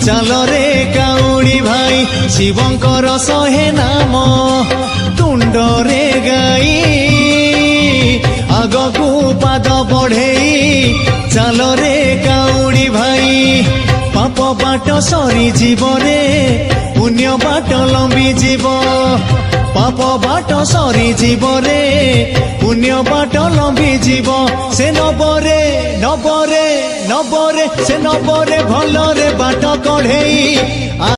ଚାଲରେ କାଉଡ଼ି ଭାଇ ଶିବଙ୍କର 100 ନାମ ତୁଣ୍ଡରେ ଗାଇ ଆଗକୁ ପାଦ ବଢେଇ ଚାଲରେ କାଉଡ଼ି ଭାଇ ପାପ ବାଟ ସରିଯିବ ରେ ପୁଣ୍ୟ ବାଟ ଲମ୍ବି ଯିବ ପାପ ବାଟ ସରିଯିବ ରେ ପୁଣ୍ୟ ବାଟ ଲମ୍ବି ଯିବ ସେ ନବରେ ନବରେ ନବରେ ସେ ନବରେ ଭଲରେ ବାଟ କଢେଇ